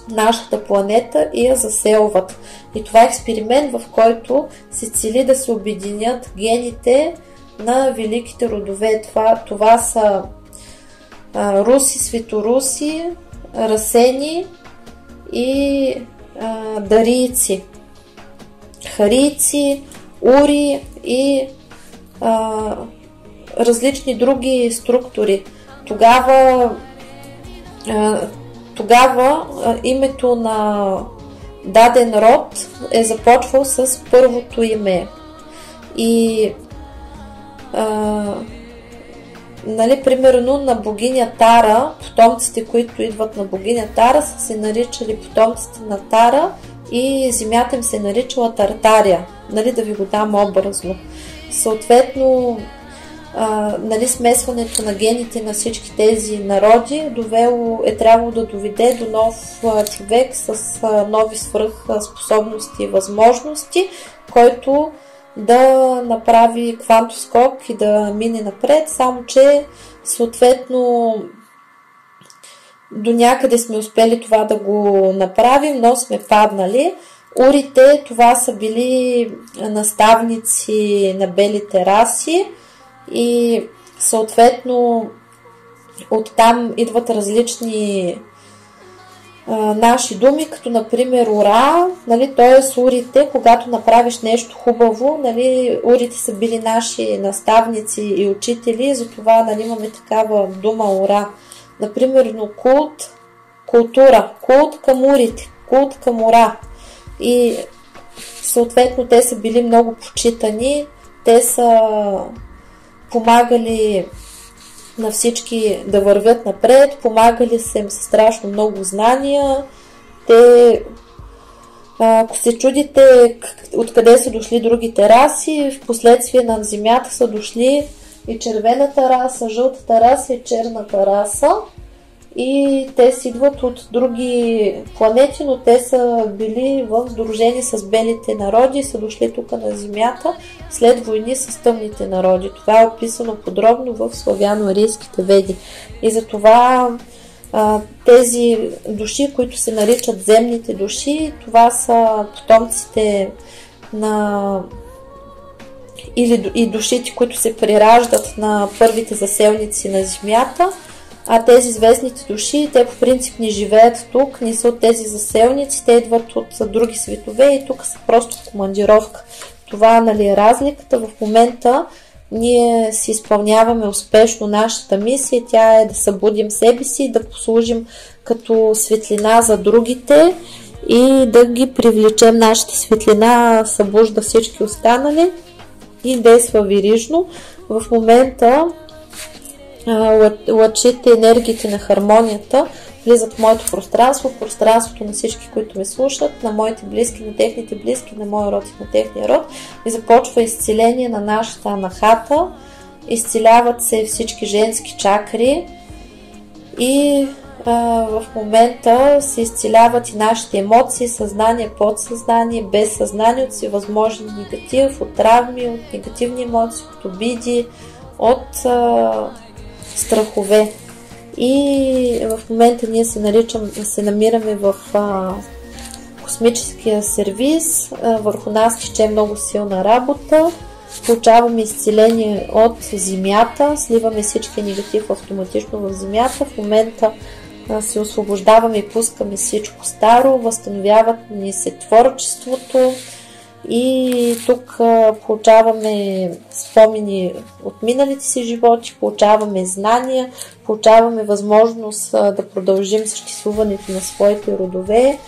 нашата планета и я заселват. И това е експеримент, в който се цели да се обединят гените на великите родове. Това са руси, светоруси, расени и дарийци, харийци, ури и различни други структури. Тогава името на даден род е започвал с първото име. И примерно на богиня Тара, потомците, които идват на богиня Тара, са се наричали потомците на Тара и земята им се наричала Тартария, да ви го дам образно. Съответно, смесването на гените на всички тези народи е трябвало да доведе до нов човек с нови свръхспособности и възможности, който да направи квантов скок и да мине напред, само че съответно до някъде сме успели това да го направим, но сме паднали. Урите, това са били наставници на белите раси и съответно оттам идват различни наши думи, като например ура, т.е. урите, когато направиш нещо хубаво, урите са били наши наставници и учители, затова имаме такава дума ура. Например, култ, култура, култ към урите, култ към ура. И съответно те са били много почитани, те са помагали на всички да вървят напред, помагали са им със страшно много знания. Те, ако се чудите откъде са дошли другите раси, в последствие на Земята са дошли и червената раса, жълтата раса и черната раса. И те си идват от други планети, но те са били в сдружение с белите народи и са дошли тук на Земята след войни с тъмните народи. Това е описано подробно в славяно-арийските веди. И затова тези души, които се наричат земните души, това са потомците на и душите, които се прираждат на първите заселници на Земята. А тези звездните души, те по принцип не живеят тук, не са от тези заселници, те идват от други светове и тук са просто командировка. Това е разликата. В момента ние си изпълняваме успешно нашата мисия, тя е да събудим себе си, да послужим като светлина за другите и да ги привлечем. Нашата светлина събужда всички останали и действа верижно. В момента лъчите, енергиите на хармонията влизат в моето пространство, в пространството на всички, които ме слушат, на моите близки, на техните близки, на моя род и на техния род, и започва изцеление на нашата анахата, изцеляват се всички женски чакри и в момента се изцеляват и нашите емоции, съзнание, подсъзнание, безсъзнание от всевъзможен негатив, от травми, от негативни емоции, от обиди, от страхове. И в момента ние се намираме в космическия сервис. Върху нас тече много силна работа. Получаваме изцеление от Земята, сливаме всички негатив автоматично в Земята. В момента се освобождаваме и пускаме всичко старо, възстановяват ни се творчеството. И тук получаваме спомени от миналите си животи, получаваме знания, получаваме възможност да продължим съществуването на своите родове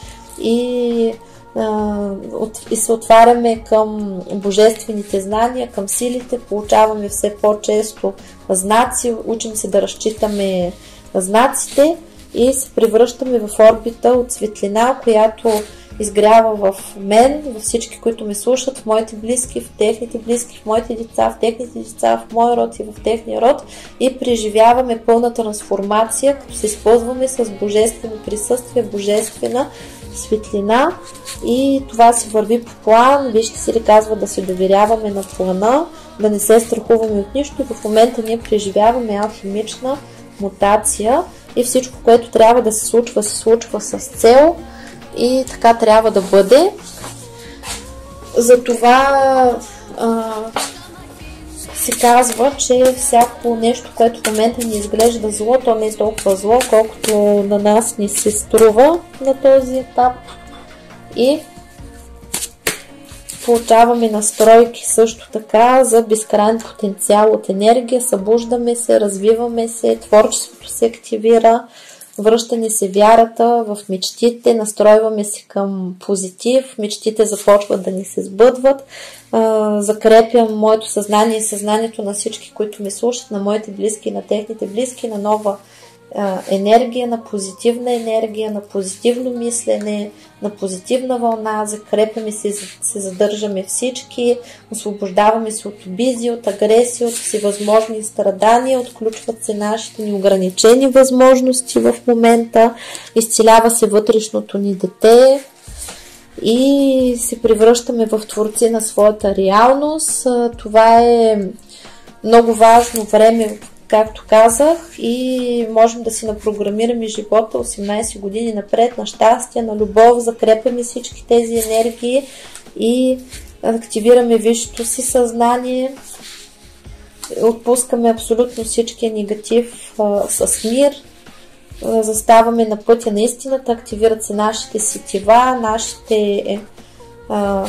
и се отваряме към божествените знания, към силите, получаваме все по-често знаци, учим се да разчитаме знаците и се превръщаме в орбита от светлина, която изгрява в мен, във всички, които ме слушат, в моите близки, в техните близки, в моите деца, в техните деца, в моя род и в техния род и преживяваме пълна трансформация, като се използваме с божествено присъствие, божествена светлина и това си върви по план. Вижте си ли казва да се доверяваме на плана, да не се страхуваме от нищо и в момента ние преживяваме алхимична мутация и всичко, което трябва да се случва с цел и така трябва да бъде. Затова се казва, че всяко нещо, което в момента ни изглежда зло, то не е толкова зло, колкото на нас ни се струва на този етап. И получаваме настройки също така за безкрайен потенциал от енергия, събуждаме се, развиваме се, творчеството се активира, връщане се вярата в мечтите, настройваме се към позитив, мечтите започват да ни се сбъдват, закрепям моето съзнание и съзнанието на всички, които ме слушат, на моите близки, на техните близки, на нова енергия, на позитивно мислене, на позитивна вълна, закрепяме се, се задържаме всички, освобождаваме се от обиди, от агресия, от всевъзможни страдания, отключват се нашите неограничени възможности в момента, изцелява се вътрешното ни дете и се превръщаме в творци на своята реалност. Това е много важно време, както казах, и можем да си напрограмираме живота 18 години напред на щастие, на любов, закрепяме всички тези енергии и активираме висшето си съзнание, отпускаме абсолютно всичкия негатив с мир, заставаме на пътя на истината, активират се нашите сетива, нашите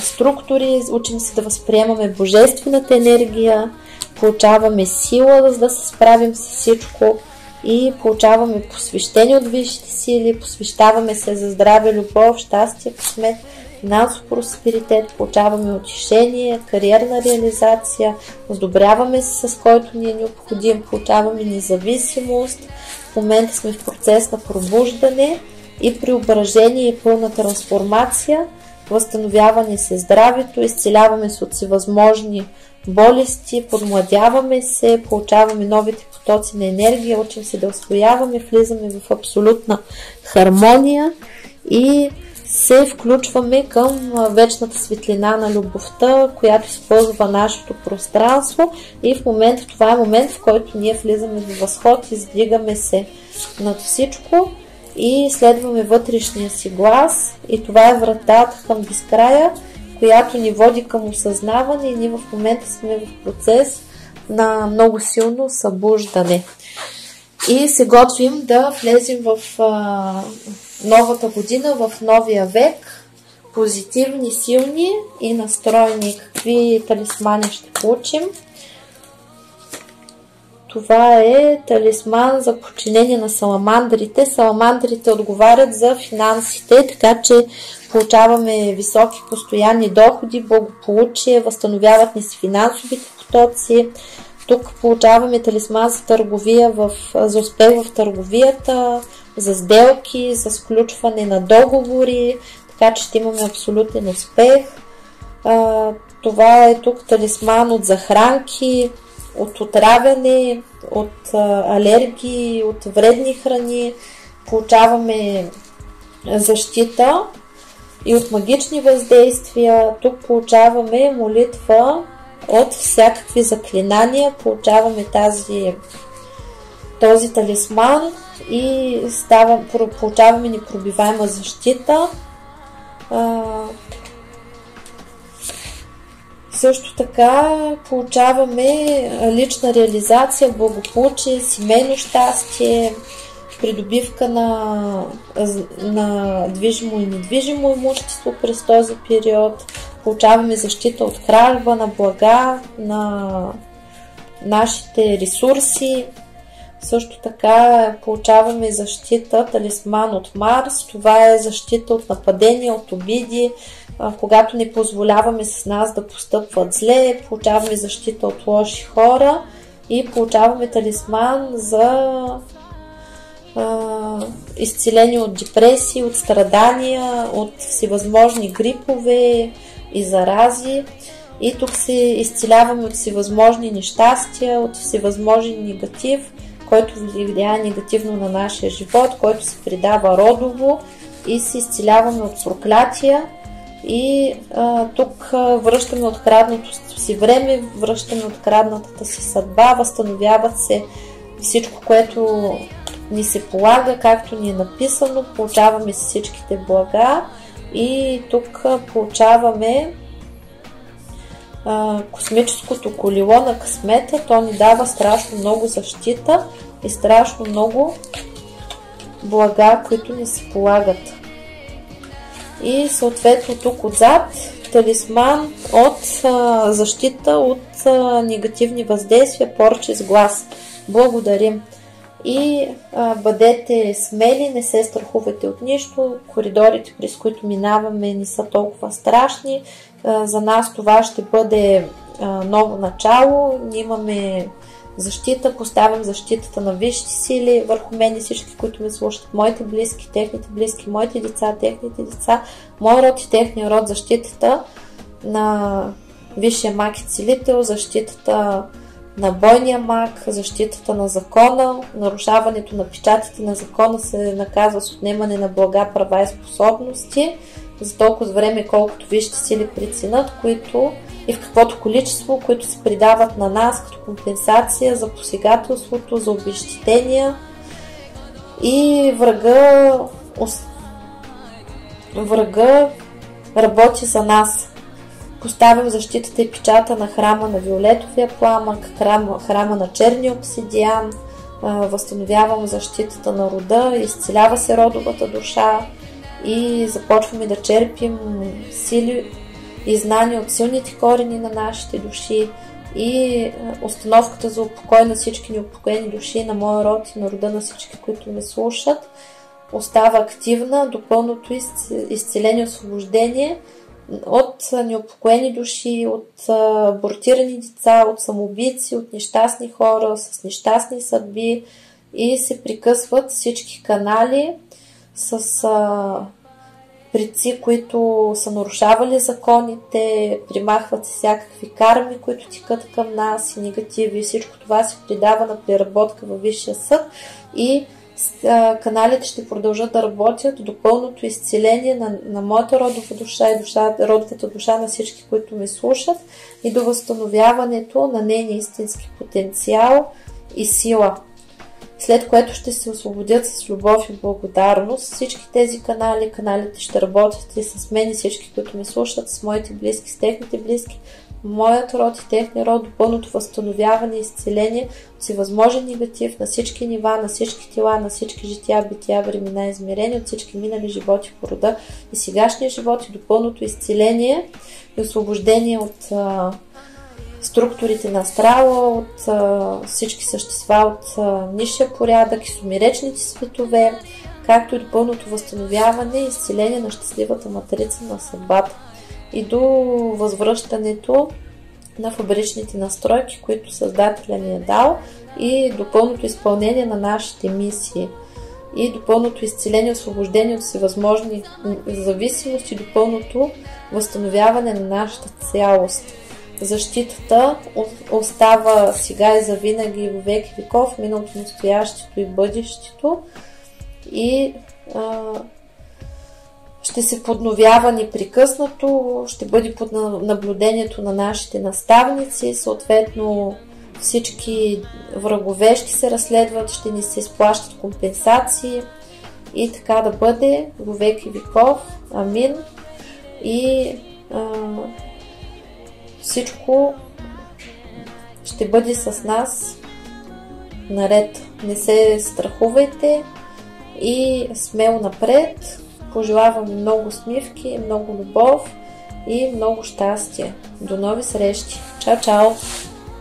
структури, учим се да възприемаме божествената енергия, получаваме сила да се справим с всичко и получаваме посвещение от висшите сили, посвещаваме се за здраве, любов, щастие, късмет, финансов просперитет, получаваме утешение, кариерна реализация, одобряваме се с който ни е необходим, получаваме независимост, в момента сме в процес на пробуждане и преображение и пълна трансформация, възстановяване се здравето, изцеляваме се от всевъзможни болести, подмладяваме се, получаваме новите потоци на енергия, учим се да усвояваме, влизаме в абсолютна хармония и се включваме към вечната светлина на любовта, която използва нашето пространство и в момента, това е момент, в който ние влизаме в възход, издигаме се над всичко и следваме вътрешния си глас и това е вратата към безкрая, която ни води към осъзнаване и ние в момента сме в процес на много силно събуждане. И се готвим да влезем в новата година, в новия век, позитивни, силни и настроени. Какви талисмани ще получим? Това е талисман за подчинение на саламандрите. Саламандрите отговарят за финансите, така че получаваме високи постоянни доходи, благополучие, възстановяват ни се финансовите потоци. Тук получаваме талисман за търговия, за успех в търговията, за сделки, за сключване на договори, така че ще имаме абсолютен успех. Това е тук талисман от захранки, от отравяне, от алергии, от вредни храни. Получаваме защита и от магични въздействия. Тук получаваме молитва от всякакви заклинания. Получаваме този талисман и получаваме непробиваема защита. Също така получаваме лична реализация, благополучие, семейно щастие, придобивка на движимо и недвижимо имущество през този период. Получаваме защита от кражба, на блага, на нашите ресурси. Също така получаваме защита, талисман от Марс. Това е защита от нападения, от обиди. Когато не позволяваме с нас да постъпват зле, получаваме защита от лоши хора и получаваме талисман за изцелени от депресии, от страдания, от всевъзможни грипове и зарази. И тук се изцеляваме от всевъзможни нещастия, от всевъзможен негатив, който влияе негативно на нашия живот, който се предава родово, и се изцеляваме от проклятия. И тук връщаме откраднатото си време, връщаме откраднатата си съдба, възстановяват се всичко, което ни се полага, както ни е написано, получаваме всичките блага. И тук получаваме космическото колело на късмета. То ни дава страшно много защита и страшно много блага, които ни се полагат. И съответно тук отзад талисман от защита от негативни въздействия, порчи с глас. Благодарим. И бъдете смели, не се страхувайте от нищо. Коридорите, през които минаваме, не са толкова страшни. За нас това ще бъде ново начало. Ние имаме защита, поставям защитата на висшите сили върху мен и всички, които ме слушат, моите близки, техните близки, моите деца, техните деца, мой род и техния род, защитата на висшия маг и целител, защитата на бойния маг, защитата на закона. Нарушаването на печатите на закона се наказва с отнемане на блага, права и способности за толкова време, колкото висшите сили преценят, които и в каквото количество, които се придават на нас като компенсация за посегателството, за обезщетения. И врага работи за нас. Поставям защитата и печата на храма на виолетовия пламък, храма на черния обсидиан, възстановявам защитата на рода, изцелява се родовата душа и започваме да черпим сили и знания от силните корени на нашите души, и установката за упокой на всички неупокоени души на моя род и на рода на всички, които ме слушат, остава активна до пълното изцеление, освобождение от неупокоени души, от абортирани деца, от самоубийци, от нещастни хора с нещастни съдби, и се прекъсват всички канали с предци, които са нарушавали законите, примахват се всякакви карми, които текат към нас, и негативи. Всичко това се придава на преработка във Висшия съд, и каналите ще продължат да работят до пълното изцеление на моята родова душа и родовата душа на всички, които ме слушат, и до възстановяването на нейния истински потенциал и сила. След което ще се освободят с любов и благодарност всички тези канали. Каналите ще работят и с мен и всички, които ме слушат, с моите близки, с техните близки, моят род и техния род, до пълното възстановяване и изцеление от всевъзможен негатив на всички нива, на всички тела, на всички жития, бития, времена, измерения, от всички минали животи по рода и сегашния живот, и до пълното изцеление и освобождение от структурите на астрала, от всички същества от нисшия порядък и сумиречните светове, както и до пълното възстановяване и изцеление на щастливата матрица на съдбата, и до възвръщането на фабричните настройки, които Създателя ни е дал, и до пълното изпълнение на нашите мисии, и до пълното изцеление, освобождение от всевъзможни зависимости, до пълното възстановяване на нашата цялост. Защитата остава сега и завинаги, и във веки веков, миналото, настоящето и бъдещето, и ще се подновява непрекъснато, ще бъде под наблюдението на нашите наставници, съответно всички врагове ще се разследват, ще ни се изплащат компенсации, и така да бъде във веки веков. Амин. И всичко ще бъде с нас наред. Не се страхувайте и смело напред. Пожелавам много усмивки, много любов и много щастие. До нови срещи. Чао, чао!